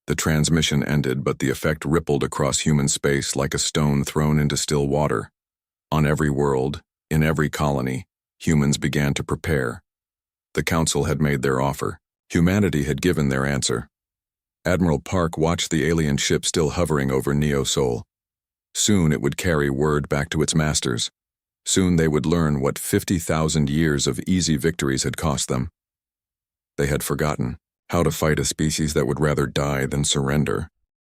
The transmission ended, but the effect rippled across human space like a stone thrown into still water. On every world, in every colony, humans began to prepare. The Council had made their offer. Humanity had given their answer. Admiral Park watched the alien ship still hovering over Neo-Sol. Soon it would carry word back to its masters. Soon they would learn what 50,000 years of easy victories had cost them. They had forgotten how to fight a species that would rather die than surrender.